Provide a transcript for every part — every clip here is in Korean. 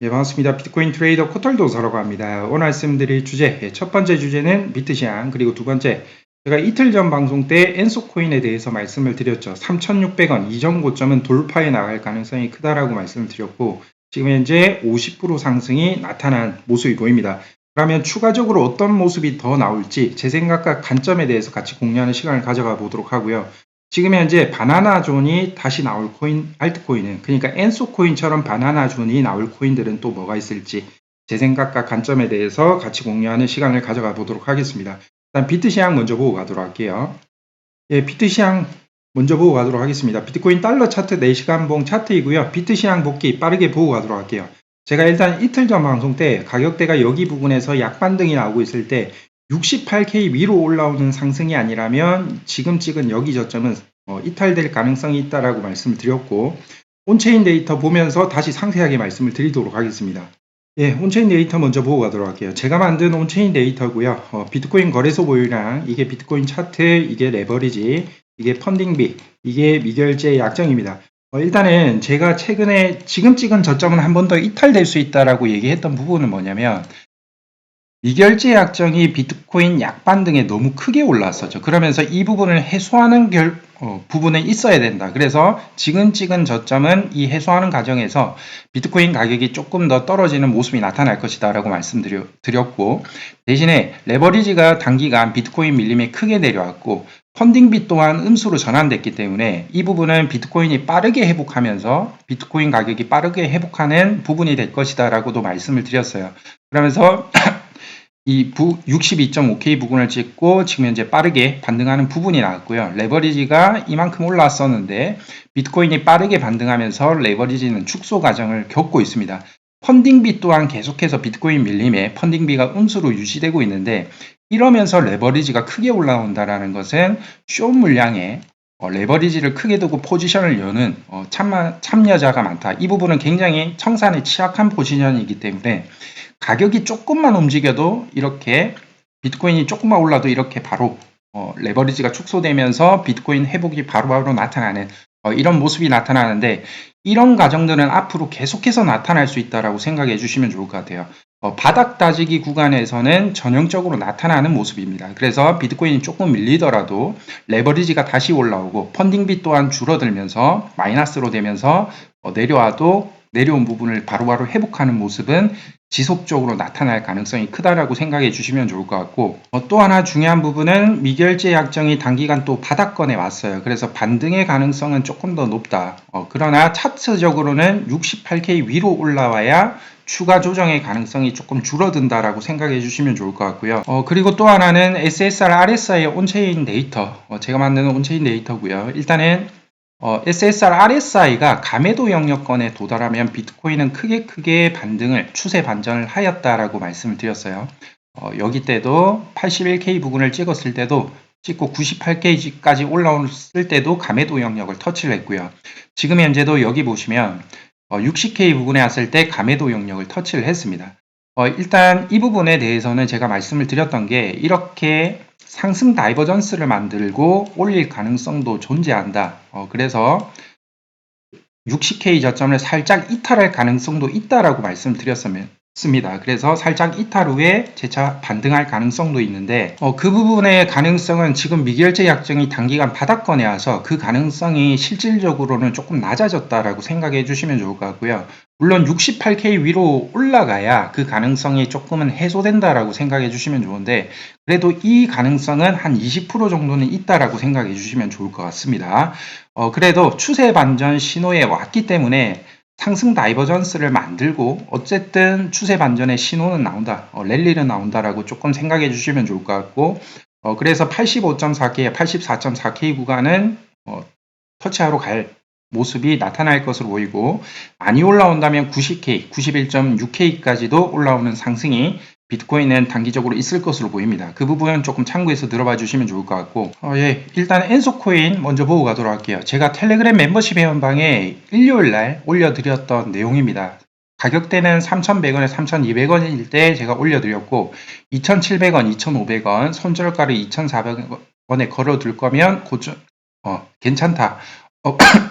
네, 반갑습니다. 비트코인 트레이더 코털도서라고 합니다. 오늘 말씀드릴 주제, 첫 번째 주제는 비트시황, 그리고 두 번째, 제가 이틀 전 방송 때 엔소코인에 대해서 말씀을 드렸죠. 3,600원 이전 고점은 돌파해 나갈 가능성이 크다라고 말씀을 드렸고, 지금 현재 50% 상승이 나타난 모습이 보입니다. 그러면 추가적으로 어떤 모습이 더 나올지 제 생각과 관점에 대해서 같이 공유하는 시간을 가져가 보도록 하고요. 지금 현재 바나나 존이 다시 나올 코인, 알트코인은, 그러니까 엔소 코인처럼 바나나 존이 나올 코인들은 또 뭐가 있을지 제 생각과 관점에 대해서 같이 공유하는 시간을 가져가 보도록 하겠습니다. 일단 비트 시황 먼저 보고 가도록 할게요. 예, 비트 시황 먼저 보고 가도록 하겠습니다. 비트코인 달러 차트 4시간봉 차트이고요. 비트 시황 복귀 빠르게 보고 가도록 할게요. 제가 일단 이틀 전 방송 때 가격대가 여기 부분에서 약반등이 나오고 있을 때 68K 위로 올라오는 상승이 아니라면 지금 찍은 여기 저점은 이탈될 가능성이 있다라고 말씀을 드렸고, 온체인 데이터 보면서 다시 상세하게 말씀을 드리도록 하겠습니다. 예, 온체인 데이터 먼저 보고 가도록 할게요. 제가 만든 온체인 데이터고요. 비트코인 거래소 보유량, 이게 비트코인 차트, 이게 레버리지, 이게 펀딩비, 이게 미결제 약정입니다. 일단은 제가 최근에 지금 찍은 저점은 한 번 더 이탈될 수 있다라고 얘기했던 부분은 뭐냐면, 미결제 약정이 비트코인 약반등에 너무 크게 올랐었죠. 그러면서 이 부분을 해소하는 부분에 있어야 된다. 그래서 지금 찍은 저점은 이 해소하는 과정에서 비트코인 가격이 조금 더 떨어지는 모습이 나타날 것이다 라고 말씀드렸고, 대신에 레버리지가 단기간 비트코인 밀림에 크게 내려왔고 펀딩비 또한 음수로 전환됐기 때문에 이 부분은 비트코인이 빠르게 회복하면서 비트코인 가격이 빠르게 회복하는 부분이 될 것이다 라고도 말씀을 드렸어요. 그러면서 이 62.5K 부분을 찍고 지금 현재 빠르게 반등하는 부분이 나왔고요. 레버리지가 이만큼 올라왔었는데 비트코인이 빠르게 반등하면서 레버리지는 축소 과정을 겪고 있습니다. 펀딩비 또한 계속해서 비트코인 밀림에 펀딩비가 음수로 유지되고 있는데, 이러면서 레버리지가 크게 올라온다는 것은 숏 물량에 레버리지를 크게 두고 포지션을 여는 참여자가 많다. 이 부분은 굉장히 청산에 취약한 포지션이기 때문에 가격이 조금만 움직여도 이렇게 비트코인이 조금만 올라도 이렇게 바로 레버리지가 축소되면서 비트코인 회복이 바로바로 나타나는 이런 모습이 나타나는데, 이런 과정들은 앞으로 계속해서 나타날 수 있다고 생각해 주시면 좋을 것 같아요. 바닥 다지기 구간에서는 전형적으로 나타나는 모습입니다. 그래서 비트코인이 조금 밀리더라도 레버리지가 다시 올라오고 펀딩비 또한 줄어들면서 마이너스로 되면서 내려와도 내려온 부분을 바로바로 회복하는 모습은 지속적으로 나타날 가능성이 크다라고 생각해 주시면 좋을 것 같고, 또 하나 중요한 부분은 미결제 약정이 단기간 또 바닥권에 왔어요. 그래서 반등의 가능성은 조금 더 높다. 그러나 차트적으로는 68K 위로 올라와야 추가 조정의 가능성이 조금 줄어든다라고 생각해 주시면 좋을 것 같고요. 그리고 또 하나는 SSR, RSI의 온체인 데이터, 제가 만드는 온체인 데이터고요. 일단은 SSR, RSI가 가매도 영역권에 도달하면 비트코인은 크게 반등을, 추세 반전을 하였다라고 말씀을 드렸어요. 여기 때도 81K 부분을 찍었을 때도 찍고 98K까지 올라왔을 때도 가매도 영역을 터치를 했고요. 지금 현재도 여기 보시면 60K 부분에 왔을 때 가매도 영역을 터치를 했습니다. 일단 이 부분에 대해서는 제가 말씀을 드렸던 게, 이렇게 상승 다이버전스를 만들고 올릴 가능성도 존재한다. 그래서 60K 저점을 살짝 이탈할 가능성도 있다라고 말씀드렸습니다. 그래서 살짝 이탈 후에 재차 반등할 가능성도 있는데, 그 부분의 가능성은 지금 미결제 약정이 단기간 바닥권에 와서 그 가능성이 실질적으로는 조금 낮아졌다라고 생각해 주시면 좋을 것 같고요. 물론 68K 위로 올라가야 그 가능성이 조금은 해소된다라고 생각해 주시면 좋은데, 그래도 이 가능성은 한 20% 정도는 있다라고 생각해 주시면 좋을 것 같습니다. 그래도 추세 반전 신호에 왔기 때문에 상승 다이버전스를 만들고 어쨌든 추세 반전의 신호는 나온다, 랠리는 나온다라고 조금 생각해 주시면 좋을 것 같고, 그래서 85.4K, 84.4K 구간은 터치하러 갈 모습이 나타날 것으로 보이고, 많이 올라온다면 90K, 91.6K까지도 올라오는 상승이 비트코인은 단기적으로 있을 것으로 보입니다. 그 부분은 조금 참고해서 들어봐 주시면 좋을 것 같고, 일단 엔소코인 먼저 보고 가도록 할게요. 제가 텔레그램 멤버십 회원방에 일요일날 올려드렸던 내용입니다. 가격대는 3,100원에 3,200원일 때 제가 올려드렸고, 2,700원, 2,500원, 손절가를 2,400원에 걸어둘 거면 괜찮다.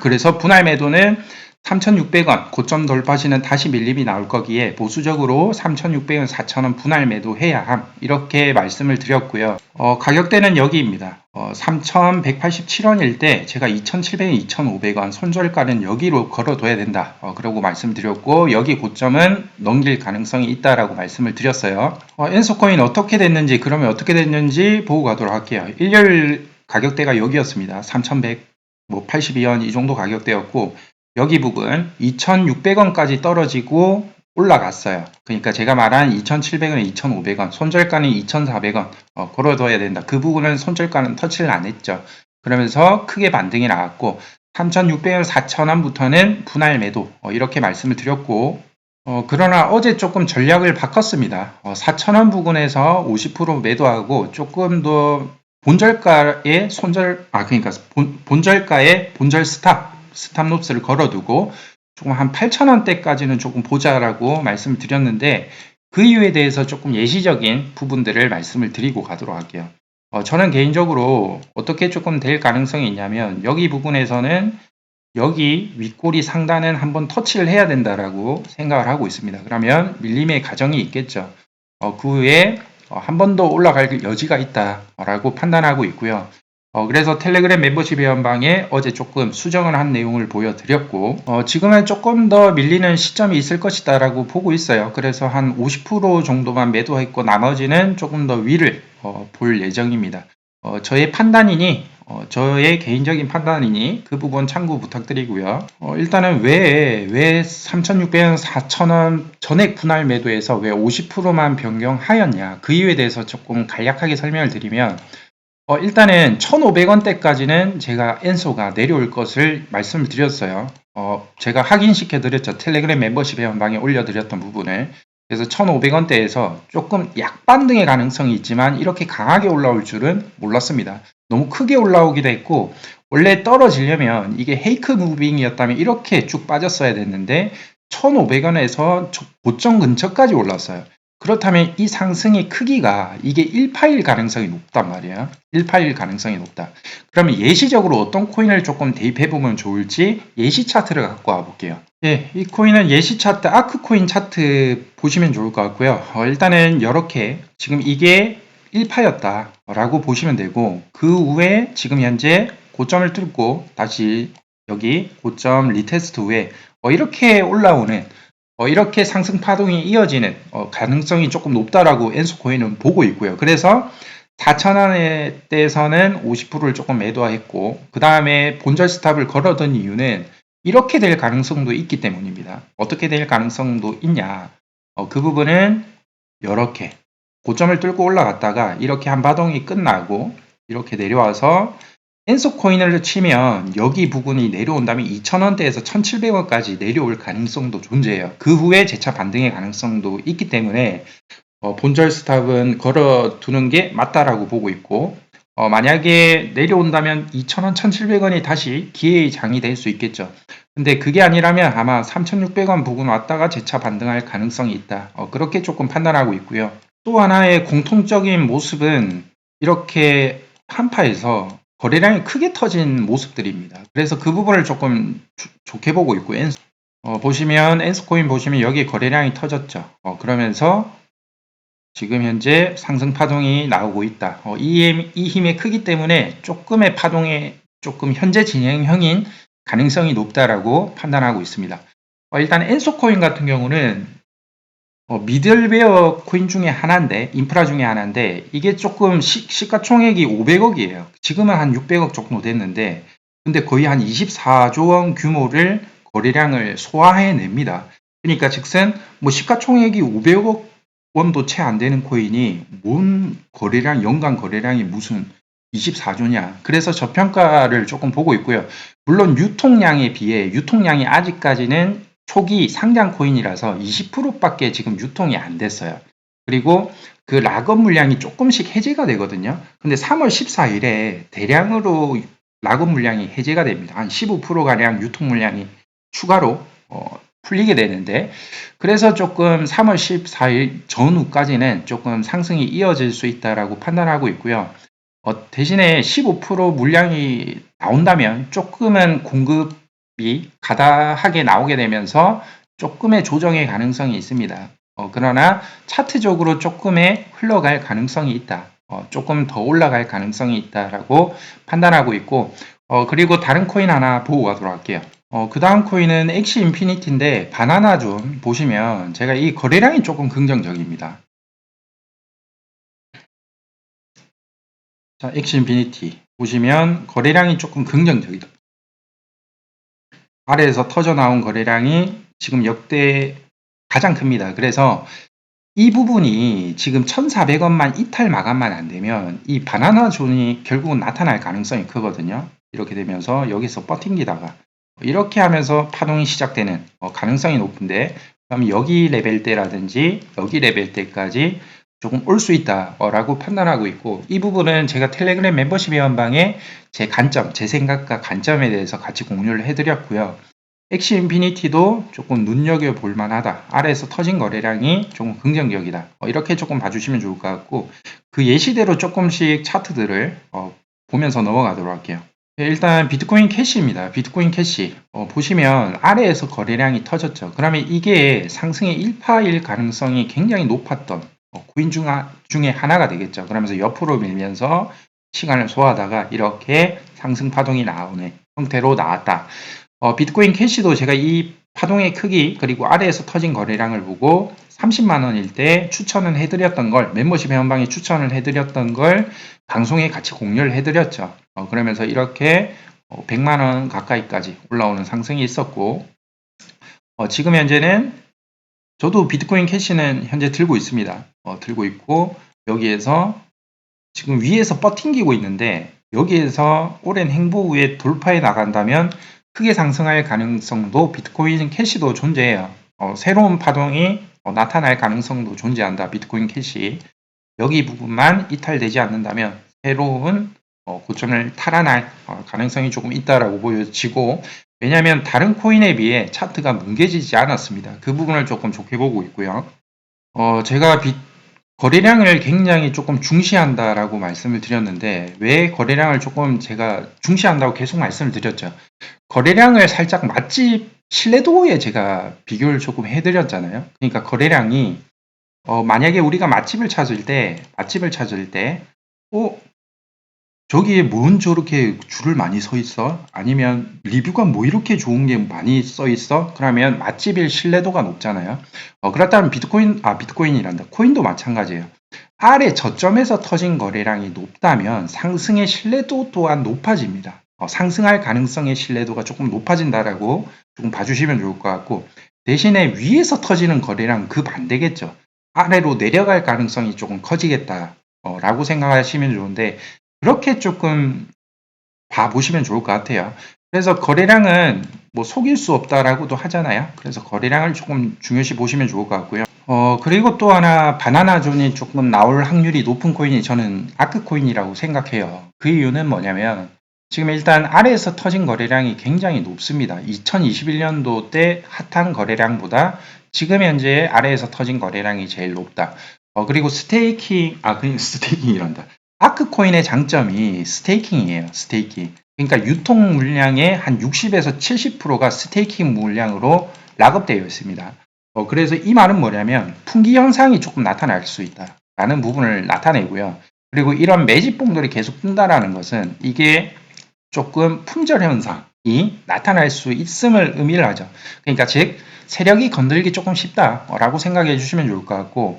그래서 분할 매도는 3,600원 고점 돌파 시는 다시 밀림이 나올 거기에 보수적으로 3,600원, 4,000원 분할 매도해야 함, 이렇게 말씀을 드렸고요. 가격대는 여기입니다. 3,187원일 때 제가 2,700원, 2,500원 손절가는 여기로 걸어둬야 된다, 그러고 말씀드렸고, 여기 고점은 넘길 가능성이 있다라고 말씀을 드렸어요. 엔소코인 어떻게 됐는지, 그러면 어떻게 됐는지 보고 가도록 할게요. 일요일 가격대가 여기였습니다. 3,182원 이 정도 가격대였고, 여기 부분 2,600원까지 떨어지고 올라갔어요. 그러니까 제가 말한 2,700원, 2,500원, 손절가는 2,400원 걸어둬야 된다. 그 부분은 손절가는 터치를 안 했죠. 그러면서 크게 반등이 나왔고 3,600원, 4,000원부터는 분할 매도, 이렇게 말씀을 드렸고, 그러나 어제 조금 전략을 바꿨습니다. 4,000원 부근에서 50% 매도하고 조금 더 본절가의 그러니까 본절가의 본절 스탑로스를 걸어두고 조금 한 8,000원대까지는 조금 보자라고 말씀을 드렸는데, 그 이유에 대해서 조금 예시적인 부분들을 말씀을 드리고 가도록 할게요. 저는 개인적으로 어떻게 조금 될 가능성이 있냐면, 여기 부분에서는 여기 윗꼬리 상단은 한번 터치를 해야 된다라고 생각을 하고 있습니다. 그러면 밀림의 가정이 있겠죠. 그 후에 한 번 더 올라갈 여지가 있다라고 판단하고 있고요. 그래서 텔레그램 멤버십 회원방에 어제 조금 수정을 한 내용을 보여드렸고, 지금은 조금 더 밀리는 시점이 있을 것이다 라고 보고 있어요. 그래서 한 50% 정도만 매도했고 나머지는 조금 더 위를 볼 예정입니다. 저의 판단이니, 저의 개인적인 판단이니 그 부분 참고 부탁드리고요. 일단은 왜 3,600원, 4,000원 전액 분할 매도에서 왜 50%만 변경하였냐, 그 이유에 대해서 조금 간략하게 설명을 드리면, 일단은 1,500원대까지는 제가 엔소가 내려올 것을 말씀을 드렸어요. 제가 확인시켜 드렸죠. 텔레그램 멤버십 회원방에 올려드렸던 부분을. 그래서 1,500원대에서 조금 약반등의 가능성이 있지만 이렇게 강하게 올라올 줄은 몰랐습니다. 너무 크게 올라오기도 했고, 원래 떨어지려면 이게 헤이크 무빙이었다면 이렇게 쭉 빠졌어야 됐는데 1,500원에서 고점 근처까지 올랐어요. 그렇다면 이 상승의 크기가 이게 1파일 가능성이 높단 말이에요. 1파일 가능성이 높다. 그러면 예시적으로 어떤 코인을 조금 대입해보면 좋을지 예시 차트를 갖고 와볼게요. 예, 이 코인은 예시 차트, 아크코인 차트 보시면 좋을 것 같고요. 일단은 이렇게 지금 이게 1파였다 라고 보시면 되고, 그 후에 지금 현재 고점을 뚫고 다시 여기 고점 리테스트 후에 이렇게 올라오는, 이렇게 상승 파동이 이어지는 가능성이 조금 높다라고 엔소코인은 보고 있고요. 그래서 4,000원에 대해서는 50%를 조금 매도했고, 그 다음에 본절 스탑을 걸어둔 이유는 이렇게 될 가능성도 있기 때문입니다. 어떻게 될 가능성도 있냐, 그 부분은 이렇게 고점을 뚫고 올라갔다가 이렇게 한 파동이 끝나고 이렇게 내려와서 엔소코인을 치면 여기 부분이 내려온다면 2,000원대에서 1,700원까지 내려올 가능성도 존재해요. 그 후에 재차 반등의 가능성도 있기 때문에 본절 스탑은 걸어두는 게 맞다라고 보고 있고, 만약에 내려온다면 2,000원, 1,700원이 다시 기회의 장이 될 수 있겠죠. 근데 그게 아니라면 아마 3,600원 부근 왔다가 재차 반등할 가능성이 있다. 그렇게 조금 판단하고 있고요. 또 하나의 공통적인 모습은 이렇게 한파에서 거래량이 크게 터진 모습들입니다. 그래서 그 부분을 조금 좋게 보고 있고, 보시면 엔스코인 보시면 여기 거래량이 터졌죠. 그러면서 지금 현재 상승 파동이 나오고 있다. 이 힘의 크기 때문에 조금의 파동에 조금 현재 진행형인 가능성이 높다라고 판단하고 있습니다. 일단 엔소코인 같은 경우는 미들웨어 코인 중에 하나인데, 인프라 중에 하나인데, 이게 조금 시가총액이 500억이에요. 지금은 한 600억 정도 됐는데, 근데 거의 한 24조 원 규모를 거래량을 소화해냅니다. 그러니까 즉슨 뭐 시가총액이 500억 원도 채 안 되는 코인이 뭔 거래량, 연간 거래량이 무슨 24조냐. 그래서 저평가를 조금 보고 있고요. 물론 유통량에 비해 유통량이 아직까지는 초기 상장 코인이라서 20%밖에 지금 유통이 안 됐어요. 그리고 그 락업 물량이 조금씩 해제가 되거든요. 근데 3월 14일에 대량으로 락업 물량이 해제가 됩니다. 한 15%가량 유통 물량이 추가로 풀리게 되는데, 그래서 조금 3월 14일 전후까지는 조금 상승이 이어질 수 있다라고 판단하고 있고요. 대신에 15% 물량이 나온다면 조금은 공급 가다하게 나오게 되면서 조금의 조정의 가능성이 있습니다. 그러나 차트적으로 조금의 흘러갈 가능성이 있다. 조금 더 올라갈 가능성이 있다라고 판단하고 있고, 그리고 다른 코인 하나 보고 가도록 할게요. 그 다음 코인은 엑시 인피니티인데, 바나나 존 보시면 제가 이 거래량이 조금 긍정적입니다. 자, 엑시 인피니티 보시면 거래량이 조금 긍정적이다. 아래에서 터져 나온 거래량이 지금 역대 가장 큽니다. 그래서 이 부분이 지금 1,400원만 이탈 마감만 안 되면 이 바나나 존이 결국은 나타날 가능성이 크거든요. 이렇게 되면서 여기서 버팅기다가 이렇게 하면서 파동이 시작되는 가능성이 높은데, 그럼 여기 레벨대라든지 여기 레벨대까지 조금 올 수 있다라고 판단하고 있고, 이 부분은 제가 텔레그램 멤버십 회원방에 제 관점, 제 생각과 관점에 대해서 같이 공유를 해드렸고요. 엑시 인피니티도 조금 눈여겨볼 만하다. 아래에서 터진 거래량이 조금 긍정적이다. 이렇게 조금 봐주시면 좋을 것 같고, 그 예시대로 조금씩 차트들을 보면서 넘어가도록 할게요. 네, 일단 비트코인 캐시입니다. 비트코인 캐시 보시면 아래에서 거래량이 터졌죠. 그러면 이게 상승의 일파일 가능성이 굉장히 높았던 코인 중에 하나가 되겠죠. 그러면서 옆으로 밀면서 시간을 소화하다가 이렇게 상승 파동이 나오는 형태로 나왔다. 비트코인 캐시도 제가 이 파동의 크기 그리고 아래에서 터진 거래량을 보고 30만 원일 때 추천을 해드렸던 걸, 멤버십 회원방에 추천을 해드렸던 걸 방송에 같이 공유를 해드렸죠. 그러면서 이렇게 100만 원 가까이까지 올라오는 상승이 있었고, 지금 현재는 저도 비트코인 캐시는 현재 들고 있습니다. 들고 있고, 여기에서 지금 위에서 버팅기고 있는데, 여기에서 오랜 행보 후에 돌파해 나간다면 크게 상승할 가능성도 비트코인 캐시도 존재해요. 새로운 파동이 나타날 가능성도 존재한다. 비트코인 캐시. 여기 부분만 이탈되지 않는다면 새로운 고점을 탈환할 가능성이 조금 있다라고 보여지고, 왜냐하면 다른 코인에 비해 차트가 뭉개지지 않았습니다. 그 부분을 조금 좋게 보고 있고요. 제가 거래량을 굉장히 조금 중시한다라고 말씀을 드렸는데, 왜 거래량을 조금 제가 중시한다고 계속 말씀을 드렸죠. 거래량을 살짝 맛집 신뢰도에 제가 비교를 조금 해드렸잖아요. 그러니까 거래량이 만약에 우리가 맛집을 찾을 때 저기에 뭔 저렇게 줄을 많이 서 있어? 아니면 리뷰가 뭐 이렇게 좋은 게 많이 써 있어? 그러면 맛집일 신뢰도가 높잖아요. 그렇다면 비트코인이란다. 코인도 마찬가지예요. 아래 저점에서 터진 거래량이 높다면 상승의 신뢰도 또한 높아집니다. 상승할 가능성의 신뢰도가 조금 높아진다라고 조금 봐주시면 좋을 것 같고, 대신에 위에서 터지는 거래량 그 반대겠죠. 아래로 내려갈 가능성이 조금 커지겠다. 라고 생각하시면 좋은데, 그렇게 조금 봐보시면 좋을 것 같아요. 그래서 거래량은 뭐 속일 수 없다라고도 하잖아요. 그래서 거래량을 조금 중요시 보시면 좋을 것 같고요. 그리고 또 하나 바나나존이 조금 나올 확률이 높은 코인이 저는 아크코인이라고 생각해요. 그 이유는 뭐냐면 지금 일단 아래에서 터진 거래량이 굉장히 높습니다. 2021년도 때 핫한 거래량보다 지금 현재 아래에서 터진 거래량이 제일 높다. 그리고 스테이킹이란다. 아크코인의 장점이 스테이킹이에요. 스테이킹. 그러니까 유통 물량의 한 60에서 70%가 스테이킹 물량으로 락업되어 있습니다. 그래서 이 말은 뭐냐면 풍기 현상이 조금 나타날 수 있다라는 부분을 나타내고요. 그리고 이런 매집봉들이 계속 뜬다라는 것은 이게 조금 품절 현상이 나타날 수 있음을 의미를 하죠. 그러니까 즉 세력이 건들기 조금 쉽다라고 생각해 주시면 좋을 것 같고,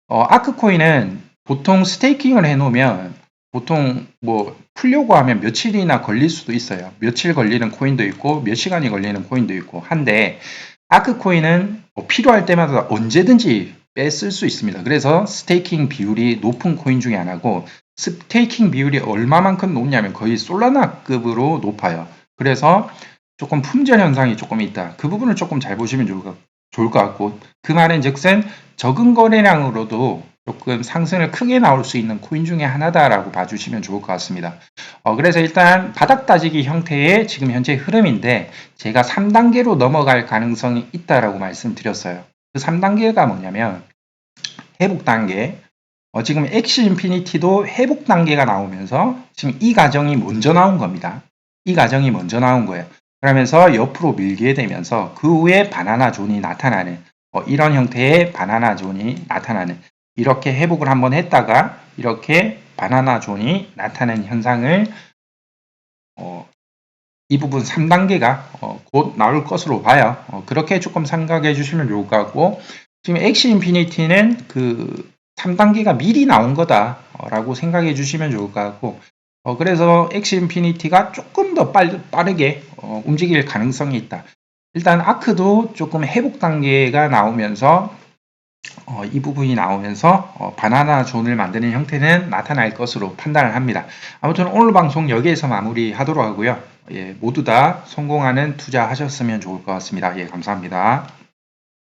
아크코인은 보통 스테이킹을 해놓으면 보통 뭐 풀려고 하면 며칠이나 걸릴 수도 있어요. 며칠 걸리는 코인도 있고 몇 시간이 걸리는 코인도 있고 한데, 아크코인은 필요할 때마다 언제든지 뺐을 수 있습니다. 그래서 스테이킹 비율이 높은 코인 중에 하나고, 스테이킹 비율이 얼마만큼 높냐면 거의 솔라나급으로 높아요. 그래서 조금 품절 현상이 조금 있다. 그 부분을 조금 잘 보시면 좋을 것 같고, 그 말은 즉슨 적은 거래량으로도 조금 상승을 크게 나올 수 있는 코인 중에 하나다라고 봐주시면 좋을 것 같습니다. 그래서 일단 바닥 따지기 형태의 지금 현재 흐름인데, 제가 3단계로 넘어갈 가능성이 있다라고 말씀드렸어요. 그 3단계가 뭐냐면 회복 단계. 지금 엑시 인피니티도 회복 단계가 나오면서 지금 이 과정이 먼저 나온 겁니다. 이 과정이 먼저 나온 거예요. 그러면서 옆으로 밀게 되면서 그 후에 바나나 존이 나타나는 이런 형태의 바나나 존이 나타나는 이렇게 회복을 한번 했다가 이렇게 바나나 존이 나타나는 현상을 이 부분 3단계가 곧 나올 것으로 봐요. 그렇게 조금 생각해 주시면 좋을 것 같고 지금 엑시 인피니티는 그 3단계가 미리 나온 거다라고 생각해 주시면 좋을 것 같고 그래서 엑시 인피니티가 조금 더 빠르게 움직일 가능성이 있다. 일단 아크도 조금 회복 단계가 나오면서 이 부분이 나오면서 바나나 존을 만드는 형태는 나타날 것으로 판단을 합니다. 아무튼 오늘 방송 여기에서 마무리하도록 하고요. 예, 모두 다 성공하는 투자 하셨으면 좋을 것 같습니다. 예, 감사합니다.